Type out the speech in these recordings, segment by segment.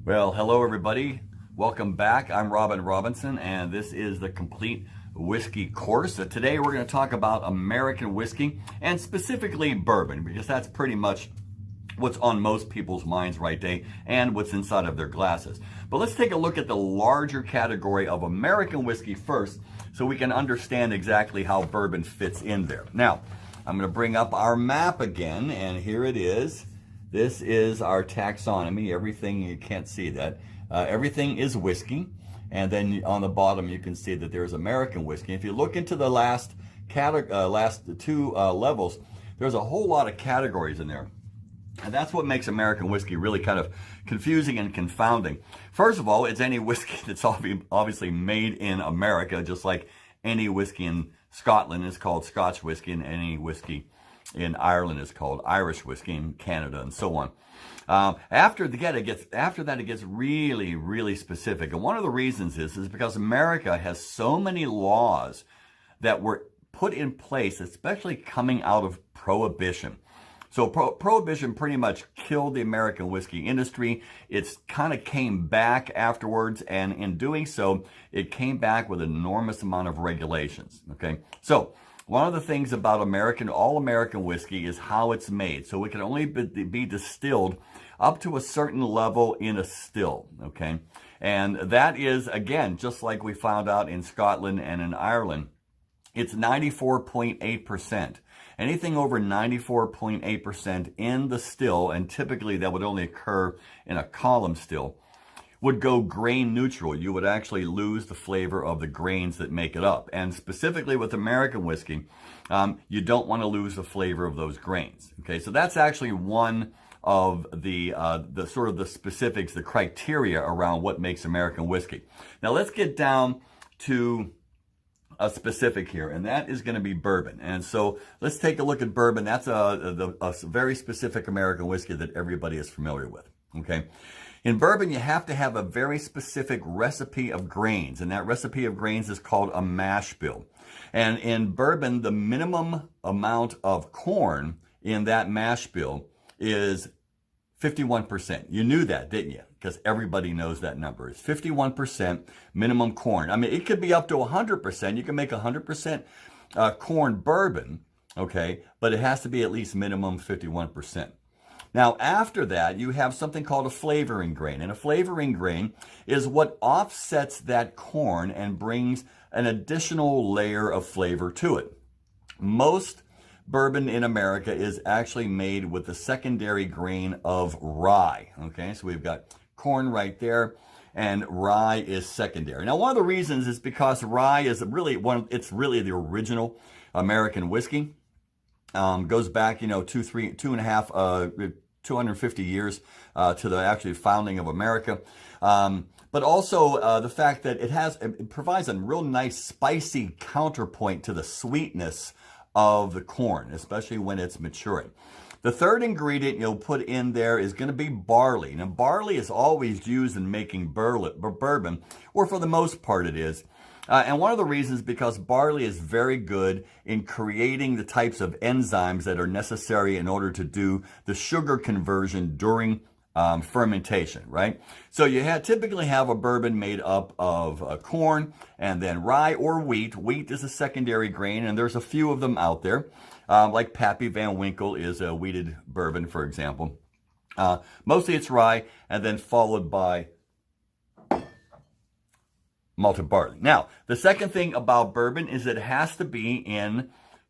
Well, hello everybody. Welcome back. I'm Robin Robinson, and this is the complete whiskey course. So today we're going to talk about American whiskey, and specifically bourbon, because that's pretty much what's on most people's minds right now, and what's inside of their glasses. But let's take a look at the larger category of American whiskey first, so we can understand exactly how bourbon fits in there. Now, I'm going to bring up our map again, and here it is. This is our taxonomy. Everything, you can't see that. Everything is whiskey. And then on the bottom, you can see that there's American whiskey. If you look into the last two levels, there's a whole lot of categories in there. And that's what makes American whiskey really kind of confusing and confounding. First of all, it's any whiskey that's obviously made in America, just like any whiskey in Scotland is called Scotch whiskey, and any whiskey in Ireland is called Irish whiskey, in Canada, and so on. After that, it gets really, really specific. And one of the reasons is because America has so many laws that were put in place, especially coming out of Prohibition. So Prohibition pretty much killed the American whiskey industry. It's kind of came back afterwards, and in doing so, it came back with an enormous amount of regulations. Okay, so one of the things about all American whiskey is how it's made. So it can only be distilled up to a certain level in a still, okay? And that is, again, just like we found out in Scotland and in Ireland, it's 94.8%. Anything over 94.8% in the still, and typically that would only occur in a column still, would go grain neutral. You would actually lose the flavor of the grains that make it up. And specifically with American whiskey, you don't want to lose the flavor of those grains. Okay, so that's actually one of the sort of the specifics, the criteria around what makes American whiskey. Now let's get down to a specific here, and that is going to be bourbon. And so let's take a look at bourbon. That's a very specific American whiskey that everybody is familiar with. Okay. In bourbon, you have to have a very specific recipe of grains, and that recipe of grains is called a mash bill. And in bourbon, the minimum amount of corn in that mash bill is 51%. You knew that, didn't you? Because everybody knows that number. It's 51% minimum corn. I mean, it could be up to 100%. You can make 100% corn bourbon, okay, but it has to be at least minimum 51%. Now, after that, you have something called a flavoring grain. And a flavoring grain is what offsets that corn and brings an additional layer of flavor to it. Most bourbon in America is actually made with the secondary grain of rye. Okay, so we've got corn right there, and rye is secondary. Now, one of the reasons is because rye is it's really the original American whiskey. Goes back, 250 years to the actual founding of America. But also the fact that it provides a real nice spicy counterpoint to the sweetness of the corn, especially when it's maturing. The third ingredient you'll put in there is going to be barley. Now, barley is always used in making bourbon, or for the most part it is. And one of the reasons is because barley is very good in creating the types of enzymes that are necessary in order to do the sugar conversion during fermentation, right? So you typically have a bourbon made up of corn and then rye or wheat. Wheat is a secondary grain, and there's a few of them out there. Like Pappy Van Winkle is a wheated bourbon, for example. Mostly it's rye, and then followed by malted barley. Now, the second thing about bourbon is it has to be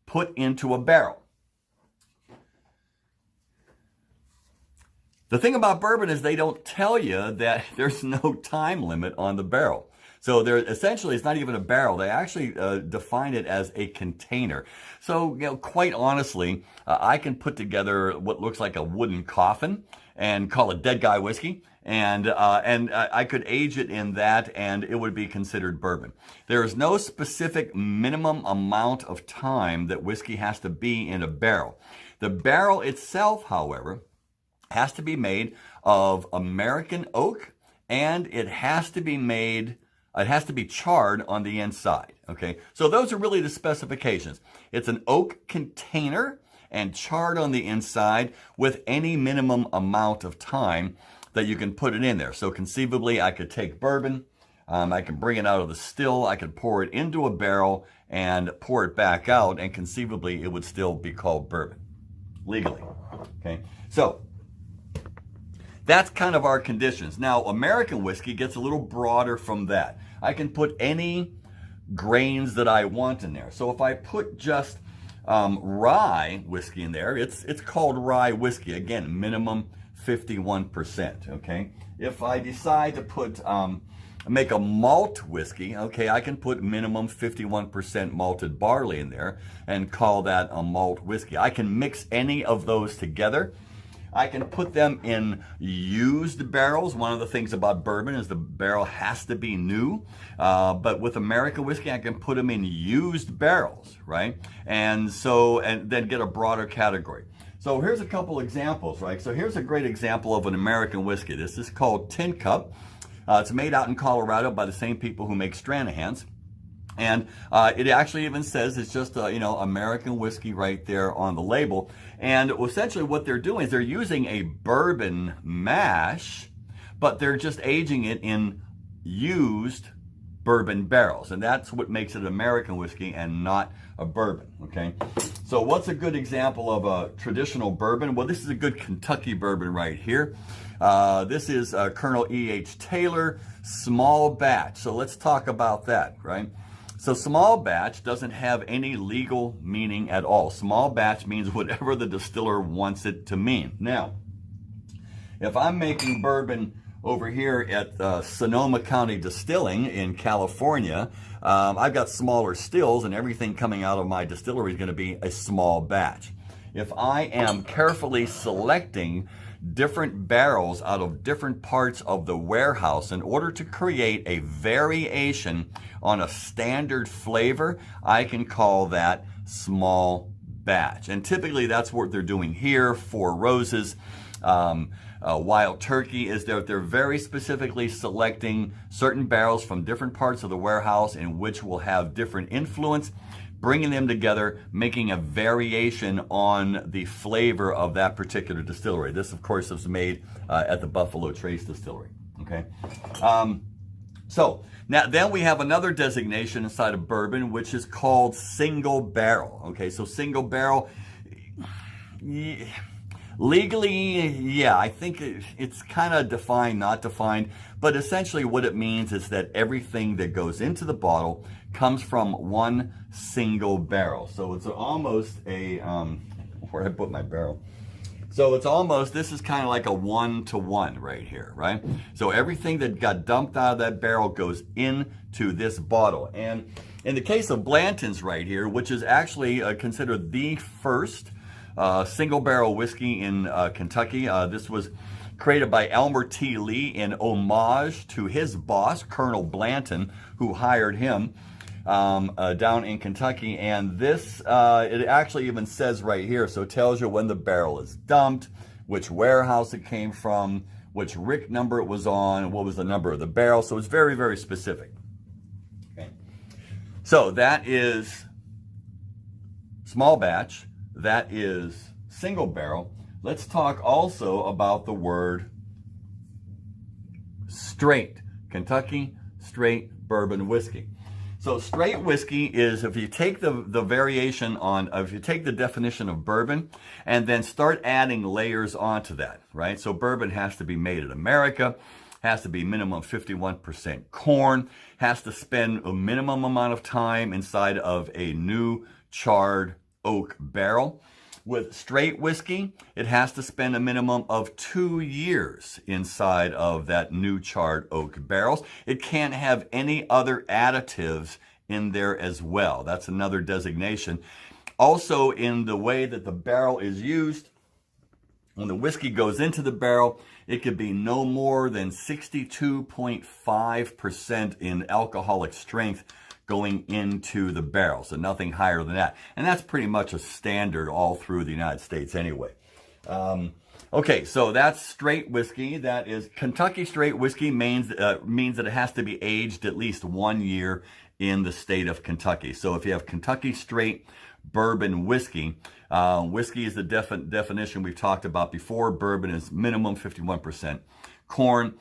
put into a barrel. The thing about bourbon is they don't tell you that there's no time limit on the barrel. So essentially, it's not even a barrel. They actually define it as a container. So, quite honestly, I can put together what looks like a wooden coffin and call it Dead Guy Whiskey. And I could age it in that, and it would be considered bourbon. There is no specific minimum amount of time that whiskey has to be in a barrel. The barrel itself, however, has to be made of American oak, and it has to be charred on the inside. Okay, so those are really the specifications. It's an oak container and charred on the inside with any minimum amount of time that you can put it in there. So conceivably, I could take bourbon, I can bring it out of the still, I could pour it into a barrel and pour it back out, and conceivably it would still be called bourbon, legally. Okay, so that's kind of our conditions. Now, American whiskey gets a little broader from that. I can put any grains that I want in there. So if I put just rye whiskey in there, it's called rye whiskey. Again, minimum 51%, okay? If I decide to put, make a malt whiskey, okay, I can put minimum 51% malted barley in there and call that a malt whiskey. I can mix any of those together. I can put them in used barrels. One of the things about bourbon is the barrel has to be new. But with American whiskey, I can put them in used barrels, right? And then get a broader category. So here's a couple examples, right? So here's a great example of an American whiskey. This is called Tin Cup. It's made out in Colorado by the same people who make Stranahan's. And it actually even says it's just American whiskey right there on the label. And essentially what they're doing is they're using a bourbon mash, but they're just aging it in used bourbon barrels. And that's what makes it American whiskey and not a bourbon, okay? So what's a good example of a traditional bourbon? Well, this is a good Kentucky bourbon right here. This is Colonel E.H. Taylor, small batch. So let's talk about that, right? So small batch doesn't have any legal meaning at all. Small batch means whatever the distiller wants it to mean. Now, if I'm making bourbon over here at Sonoma County Distilling in California, I've got smaller stills and everything coming out of my distillery is going to be a small batch. If I am carefully selecting different barrels out of different parts of the warehouse in order to create a variation on a standard flavor, I can call that small batch. And typically that's what they're doing here. Four Roses, Wild Turkey is that they're very specifically selecting certain barrels from different parts of the warehouse in which will have different influence, bringing them together, making a variation on the flavor of that particular distillery. This, of course, is made at the Buffalo Trace Distillery, okay? So now then we have another designation inside of bourbon, which is called single barrel, okay? So single barrel, legally, yeah, I think it's kind of defined, not defined, but essentially what it means is that everything that goes into the bottle comes from one single barrel. So it's almost a, where I put my barrel. So it's almost, this is kind of like a 1-to-1 right here, right? So everything that got dumped out of that barrel goes into this bottle. And in the case of Blanton's right here, which is actually considered the first single barrel whiskey in Kentucky. This was created by Elmer T. Lee in homage to his boss, Colonel Blanton, who hired him down in Kentucky. And this, it actually even says right here, so it tells you when the barrel is dumped, which warehouse it came from, which RIC number it was on, what was the number of the barrel. So it's very, very specific. Okay. So that is small batch. That is single barrel. Let's talk also about the word straight. Kentucky straight bourbon whiskey. So straight whiskey is, if you take the variation on, if you take the definition of bourbon and then start adding layers onto that, right? So bourbon has to be made in America, has to be minimum 51% corn, has to spend a minimum amount of time inside of a new charred oak barrel. With straight whiskey, it has to spend a minimum of 2 years inside of that new charred oak barrels. It can't have any other additives in there as well. That's another designation. Also, in the way that the barrel is used, when the whiskey goes into the barrel, it could be no more than 62.5% in alcoholic strength going into the barrel, so nothing higher than that. And that's pretty much a standard all through the United States anyway. Okay, so that's straight whiskey. That is Kentucky straight whiskey means that it has to be aged at least 1 year in the state of Kentucky. So if you have Kentucky straight bourbon whiskey, whiskey is the definition we've talked about before. Bourbon is minimum 51% corn.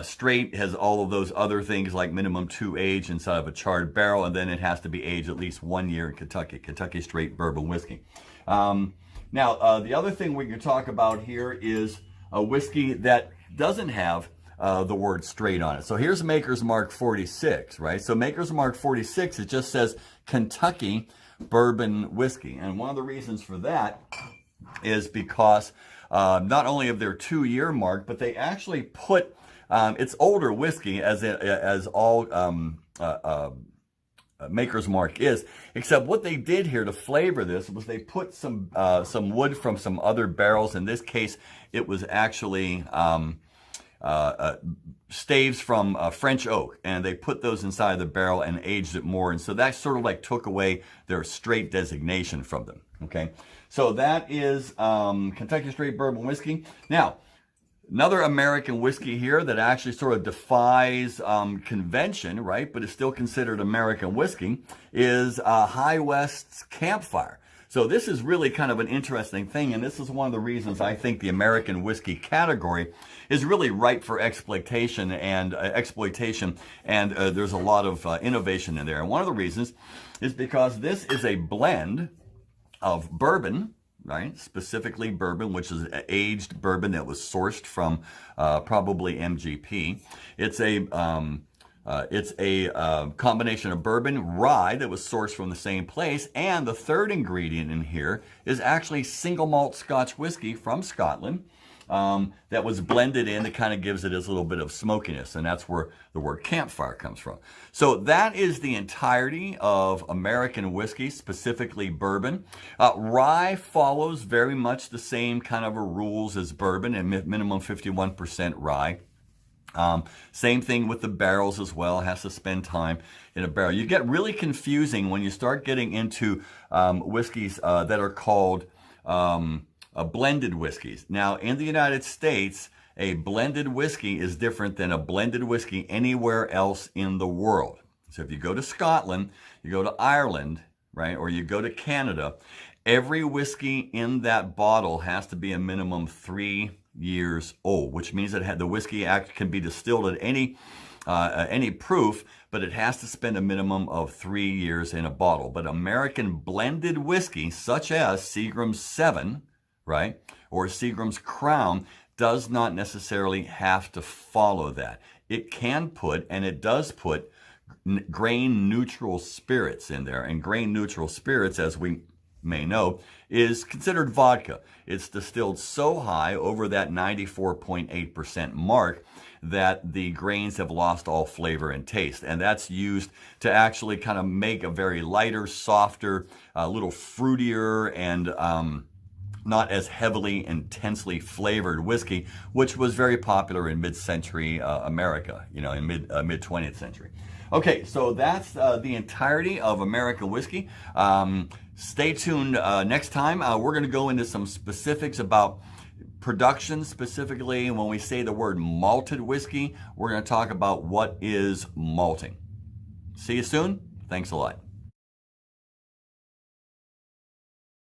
Straight has all of those other things like minimum 2 age inside of a charred barrel, and then it has to be aged at least 1 year in Kentucky straight bourbon whiskey. Now, the other thing we can talk about here is a whiskey that doesn't have the word straight on it. So here's Maker's Mark 46, right? So Maker's Mark 46, it just says Kentucky bourbon whiskey. And one of the reasons for that is because not only of their 2-year mark, but they actually put it's older whiskey as all Maker's Mark is, except what they did here to flavor this was they put some wood from some other barrels. In this case, it was actually staves from French oak, and they put those inside the barrel and aged it more, and so that sort of like took away their straight designation from them. Okay, so that is Kentucky straight bourbon whiskey. Now, another American whiskey here that actually sort of defies convention, right, but is still considered American whiskey, is High West's Campfire. So this is really kind of an interesting thing, and this is one of the reasons I think the American whiskey category is really ripe for exploitation, and there's a lot of innovation in there. And one of the reasons is because this is a blend of bourbon, right? Specifically bourbon, which is aged bourbon that was sourced from probably MGP. It's a combination of bourbon, rye that was sourced from the same place, and the third ingredient in here is actually single malt Scotch whiskey from Scotland that was blended in that kind of gives it a little bit of smokiness, and that's where the word campfire comes from. So that is the entirety of American whiskey, specifically bourbon. Rye follows very much the same kind of rules as bourbon, and minimum 51% rye. Same thing with the barrels as well, has to spend time in a barrel. You get really confusing when you start getting into whiskeys that are called blended whiskeys. Now, in the United States, a blended whiskey is different than a blended whiskey anywhere else in the world. So if you go to Scotland, you go to Ireland, right, or you go to Canada, every whiskey in that bottle has to be a minimum 3 years old, which means that the whiskey can be distilled at any proof, but it has to spend a minimum of 3 years in a bottle. But American blended whiskey, such as Seagram's 7, right, or Seagram's Crown, does not necessarily have to follow that. It can put, and it does put, grain neutral spirits in there, and grain neutral spirits, as we may know, is considered vodka. It's distilled so high, over that 94.8% mark, that the grains have lost all flavor and taste. And that's used to actually kind of make a very lighter, softer, a little fruitier, and not as heavily, intensely flavored whiskey, which was very popular in mid-century America, in mid-20th century. Okay, so that's the entirety of American whiskey. Stay tuned next time. We're going to go into some specifics about production, specifically when we say the word malted whiskey. We're going to talk about what is malting. See you soon. Thanks a lot.